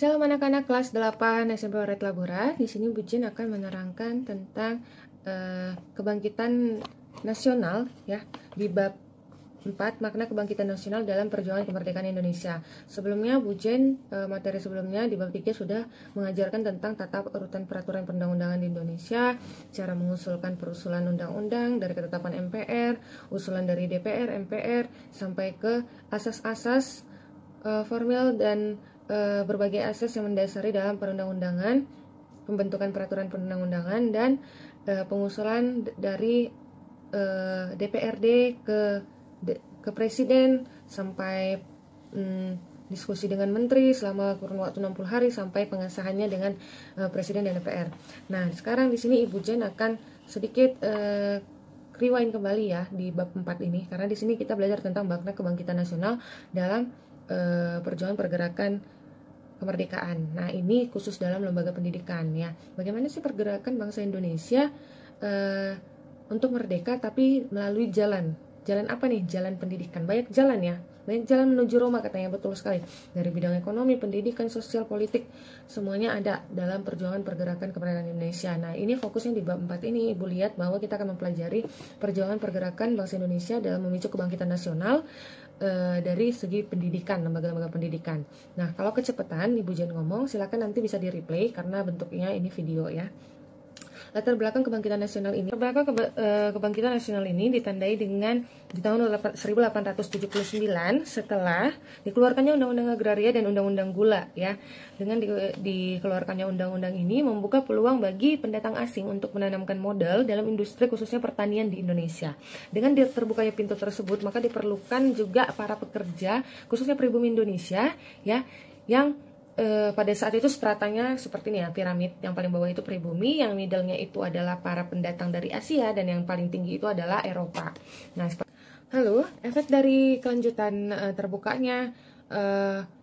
Shalom anak-anak kelas 8 SMP Oret Labora. Di sini Bu Jin akan menerangkan tentang kebangkitan nasional ya di bab 4 makna kebangkitan nasional dalam perjuangan kemerdekaan Indonesia. Sebelumnya Bu Jin materi sebelumnya di bab 3 sudah mengajarkan tentang tata urutan peraturan perundang-undangan di Indonesia, cara mengusulkan perusulan undang-undang dari ketetapan MPR, usulan dari DPR, MPR sampai ke asas-asas formil dan berbagai asas yang mendasari dalam perundang-undangan, pembentukan peraturan perundang-undangan, dan pengusulan dari DPRD ke presiden sampai diskusi dengan menteri selama kurun waktu 60 hari sampai pengesahannya dengan presiden dan DPR. Nah, sekarang di sini Ibu Jen akan sedikit rewind kembali ya di bab 4 ini, karena di sini kita belajar tentang makna kebangkitan nasional dalam perjuangan pergerakan kemerdekaan. Nah, ini khusus dalam lembaga pendidikan ya. Bagaimana sih pergerakan bangsa Indonesia untuk merdeka tapi melalui jalan? Jalan apa nih? Jalan pendidikan. Banyak jalan ya. Banyak jalan menuju Roma katanya, betul sekali. Dari bidang ekonomi, pendidikan, sosial, politik, semuanya ada dalam perjuangan pergerakan kemerdekaan Indonesia. Nah, ini fokusnya di bab 4 ini. Ibu lihat bahwa kita akan mempelajari perjuangan pergerakan bangsa Indonesia dalam memicu kebangkitan nasional dari segi pendidikan, lembaga-lembaga pendidikan. Nah, kalau kecepatan Ibu Jen ngomong, silakan nanti bisa di replay karena bentuknya ini video ya. Latar belakang kebangkitan nasional ini, kebangkitan nasional ini ditandai dengan di tahun 1879 setelah dikeluarkannya Undang-Undang Agraria dan Undang-Undang Gula ya. Dengan dikeluarkannya undang-undang ini membuka peluang bagi pendatang asing untuk menanamkan modal dalam industri khususnya pertanian di Indonesia. Dengan terbukanya pintu tersebut, maka diperlukan juga para pekerja khususnya pribumi Indonesia ya yang pada saat itu stratanya seperti ini ya, piramid. Yang paling bawah itu pribumi, yang middle-nya itu adalah para pendatang dari Asia, dan yang paling tinggi itu adalah Eropa. Nah, lalu efek dari kelanjutan terbukanya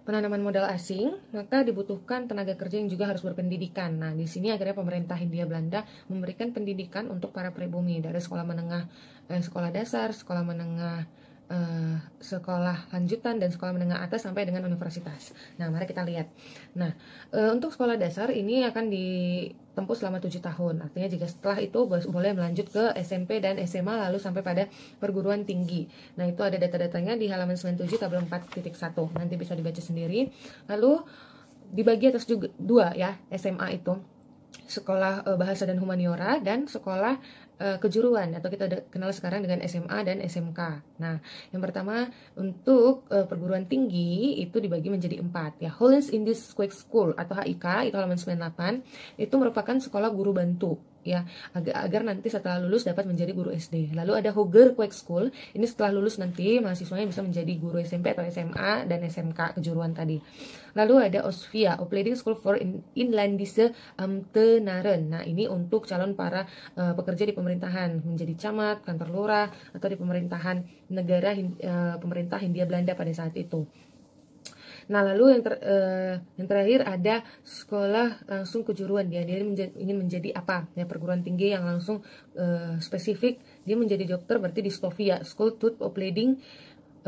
penanaman modal asing, maka dibutuhkan tenaga kerja yang juga harus berpendidikan. Nah, di sini akhirnya pemerintah Hindia Belanda memberikan pendidikan untuk para pribumi dari sekolah menengah, sekolah dasar, sekolah menengah, sekolah lanjutan, dan sekolah menengah atas sampai dengan universitas. Nah, mari kita lihat. Nah, untuk sekolah dasar ini akan ditempuh selama 7 tahun. Artinya jika setelah itu boleh melanjut ke SMP dan SMA lalu sampai pada perguruan tinggi. Nah, itu ada data-datanya di halaman 97 tabel 4.1. Nanti bisa dibaca sendiri. Lalu dibagi atas juga 2 ya, SMA itu. Sekolah bahasa dan humaniora dan sekolah kejuruan atau kita kenal sekarang dengan SMA dan SMK. Nah, yang pertama untuk perguruan tinggi itu dibagi menjadi 4 ya. Hollands Indies Quake School atau HIK itu halaman 98 itu merupakan sekolah guru bantu ya, agar nanti setelah lulus dapat menjadi guru SD. Lalu ada Hoger Quake School, ini setelah lulus nanti mahasiswanya bisa menjadi guru SMP atau SMA dan SMK kejuruan tadi. Lalu ada Osvia, Opleiding School for Inlandse Ambtenaren. Nah, ini untuk calon para pekerja di pemerintahan, menjadi camat, kantor lurah, atau di pemerintahan negara pemerintah Hindia Belanda pada saat itu. Nah, lalu yang terakhir ada sekolah langsung kejuruan. Dia ingin menjadi apa? Ya, perguruan tinggi yang langsung spesifik. Dia menjadi dokter, berarti di Stovia, School to Opleiding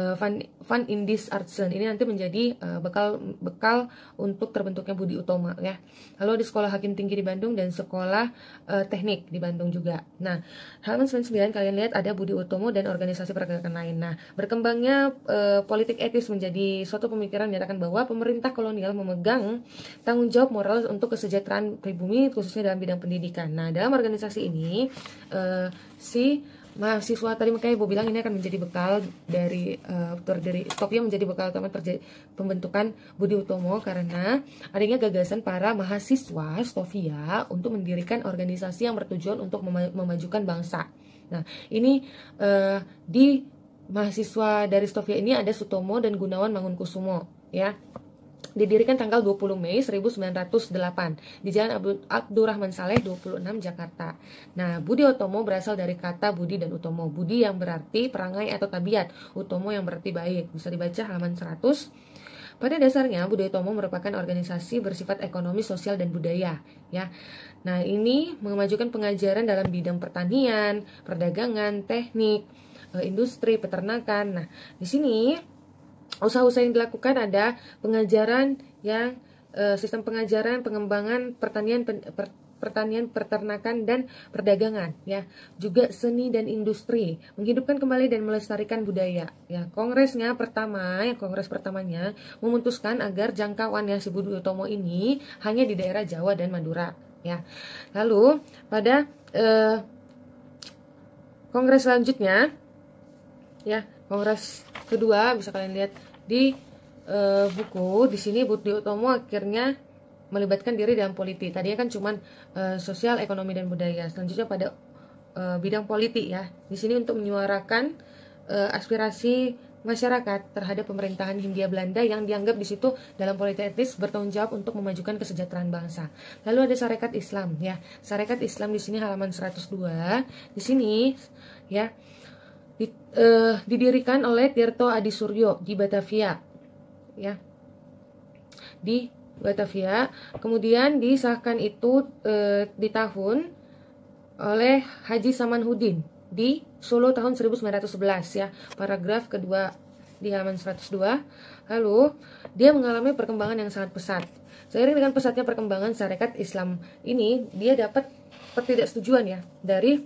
Van Indis Artsen. Ini nanti menjadi bekal untuk terbentuknya budi utama ya. Lalu di sekolah hakim tinggi di Bandung dan sekolah teknik di Bandung juga. Nah, halaman 99 kalian lihat ada budi utomo dan organisasi pergerakan lain. Nah, berkembangnya politik etis menjadi suatu pemikiran menyatakan bahwa pemerintah kolonial memegang tanggung jawab moral untuk kesejahteraan pribumi khususnya dalam bidang pendidikan. Nah, dalam organisasi ini si mahasiswa tadi, makanya Ibu bilang ini akan menjadi bekal dari Stovia menjadi bekal utama pembentukan budi utomo karena adanya gagasan para mahasiswa Stovia untuk mendirikan organisasi yang bertujuan untuk memajukan bangsa. Nah, ini di mahasiswa dari Stovia ini ada Sutomo dan Gunawan Mangunkusumo ya. Didirikan tanggal 20 Mei 1908 di Jalan Abdurrahman Saleh 26 Jakarta. Nah, budi utomo berasal dari kata budi dan utomo. Budi yang berarti perangai atau tabiat, utomo yang berarti baik. Bisa dibaca halaman 100. Pada dasarnya budi utomo merupakan organisasi bersifat ekonomi, sosial, dan budaya ya. Nah, ini memajukan pengajaran dalam bidang pertanian, perdagangan, teknik, industri, peternakan. Nah, di sini usaha-usaha yang dilakukan ada pengajaran yang sistem pengajaran, pengembangan pertanian, peternakan dan perdagangan, ya. Juga seni dan industri, menghidupkan kembali dan melestarikan budaya, ya. Kongres pertamanya memutuskan agar jangkauannya si Budi Utomo ini hanya di daerah Jawa dan Madura, ya. Lalu pada kongres selanjutnya, ya, kongres kedua, bisa kalian lihat di buku di sini, Budi Utomo akhirnya melibatkan diri dalam politik. Tadinya kan cuman sosial, ekonomi dan budaya. Selanjutnya pada bidang politik, ya. Di sini untuk menyuarakan aspirasi masyarakat terhadap pemerintahan Hindia Belanda yang dianggap di situ dalam politik etis bertanggung jawab untuk memajukan kesejahteraan bangsa. Lalu ada Sarekat Islam, ya. Sarekat Islam di sini halaman 102. Di sini, ya, didirikan oleh Tirto Adi Suryo di Batavia, ya. Di Batavia, kemudian disahkan itu di tahun oleh Haji Samanhudin di Solo tahun 1911, ya. Paragraf kedua di halaman 102. Lalu dia mengalami perkembangan yang sangat pesat. Seiring dengan pesatnya perkembangan Sarekat Islam ini, dia dapat ketidaksetujuan, ya, dari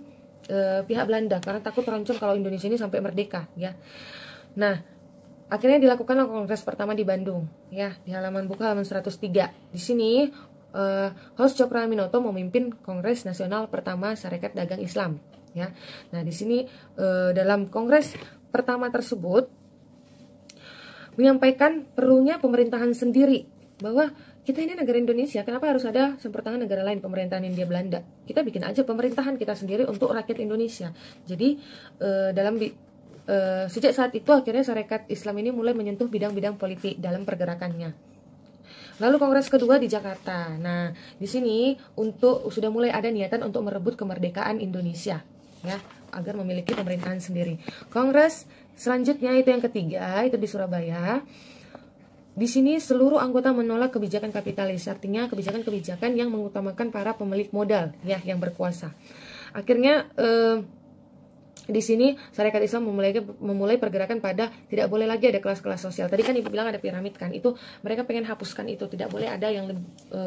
pihak Belanda karena takut terancam kalau Indonesia ini sampai merdeka, ya. Nah, akhirnya dilakukan kongres pertama di Bandung, ya, di halaman buku halaman 103. Di sini Host Cokroaminoto memimpin Kongres Nasional pertama Sarekat Dagang Islam, ya. Nah, di sini dalam kongres pertama tersebut menyampaikan perlunya pemerintahan sendiri, bahwa kita ini negara Indonesia, kenapa harus ada campur tangan negara lain, pemerintahan Hindia Belanda? Kita bikin aja pemerintahan kita sendiri untuk rakyat Indonesia. Jadi sejak saat itu akhirnya Sarekat Islam ini mulai menyentuh bidang-bidang politik dalam pergerakannya. Lalu kongres kedua di Jakarta. Nah, di sini sudah mulai ada niatan untuk merebut kemerdekaan Indonesia, ya, agar memiliki pemerintahan sendiri. Kongres selanjutnya itu yang ketiga, itu di Surabaya. Di sini seluruh anggota menolak kebijakan kapitalis, artinya kebijakan-kebijakan yang mengutamakan para pemilik modal, ya, yang berkuasa. Akhirnya di sini Sarekat Islam memulai pergerakan pada tidak boleh lagi ada kelas-kelas sosial. Tadi kan Ibu bilang ada piramid, kan, itu mereka pengen hapuskan itu, tidak boleh ada yang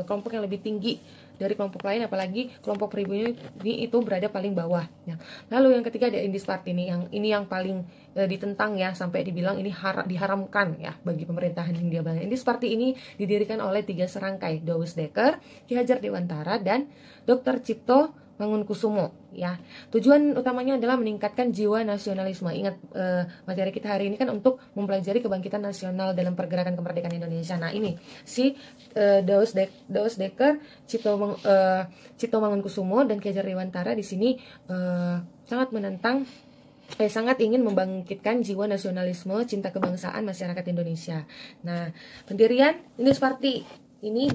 kelompok yang lebih tinggi dari kelompok lain, apalagi kelompok pribumi itu berada paling bawah, ya. Lalu yang ketiga ada Indis Party ini yang paling ditentang, ya, sampai dibilang ini diharamkan, ya, bagi pemerintahan Hindia Belanda. Indis Party ini didirikan oleh 3 serangkai, Douwes Dekker, Ki Hajar Dewantara dan Dr. Cipto Mangunkusumo, ya. Tujuan utamanya adalah meningkatkan jiwa nasionalisme. Ingat, materi kita hari ini kan untuk mempelajari kebangkitan nasional dalam pergerakan kemerdekaan Indonesia. Nah, ini si Douwes Dekker, Cipto Mangunkusumo dan Ki Hajar Dewantara di sini sangat ingin membangkitkan jiwa nasionalisme, cinta kebangsaan masyarakat Indonesia. Nah, pendirian Indis Party ini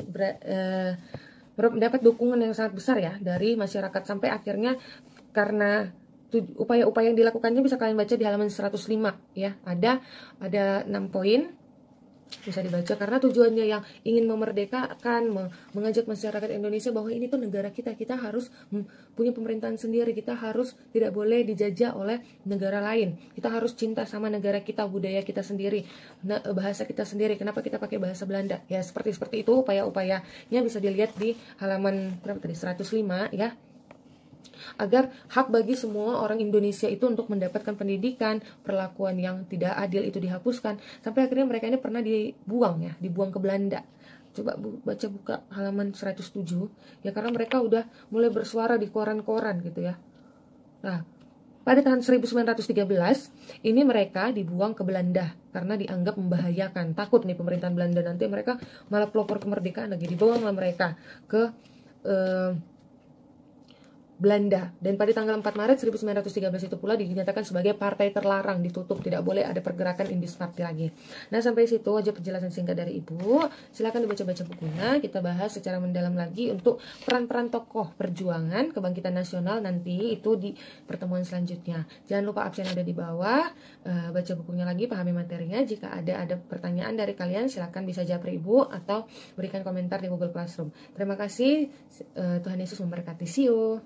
mendapat dukungan yang sangat besar, ya, dari masyarakat, sampai akhirnya karena upaya-upaya yang dilakukannya bisa kalian baca di halaman 105, ya. Ada 6 poin, bisa dibaca, karena tujuannya yang ingin memerdekakan, mengajak masyarakat Indonesia bahwa ini tuh negara kita harus punya pemerintahan sendiri, kita harus tidak boleh dijajah oleh negara lain, kita harus cinta sama negara kita, budaya kita sendiri, bahasa kita sendiri, kenapa kita pakai bahasa Belanda, ya, seperti itu upaya-upayanya bisa dilihat di halaman berapa tadi, 105, ya. Agar hak bagi semua orang Indonesia itu untuk mendapatkan pendidikan, perlakuan yang tidak adil itu dihapuskan, sampai akhirnya mereka ini pernah dibuang ke Belanda. Coba buka halaman 107, ya, karena mereka udah mulai bersuara di koran-koran, gitu, ya. Nah, pada tahun 1913 ini mereka dibuang ke Belanda karena dianggap membahayakan, takut nih pemerintahan Belanda nanti mereka malah pelopor kemerdekaan lagi, dibuanglah mereka ke Belanda. Dan pada tanggal 4 Maret 1913 itu pula dinyatakan sebagai partai terlarang, ditutup, tidak boleh ada pergerakan Indis Party lagi. Nah, sampai situ aja penjelasan singkat dari Ibu. Silakan dibaca-baca bukunya, kita bahas secara mendalam lagi untuk peran-peran tokoh perjuangan kebangkitan nasional nanti itu di pertemuan selanjutnya. Jangan lupa absen ada di bawah, baca bukunya lagi, pahami materinya. Jika ada pertanyaan dari kalian, silakan bisa japri Ibu atau berikan komentar di Google Classroom. Terima kasih, Tuhan Yesus memberkati. See you.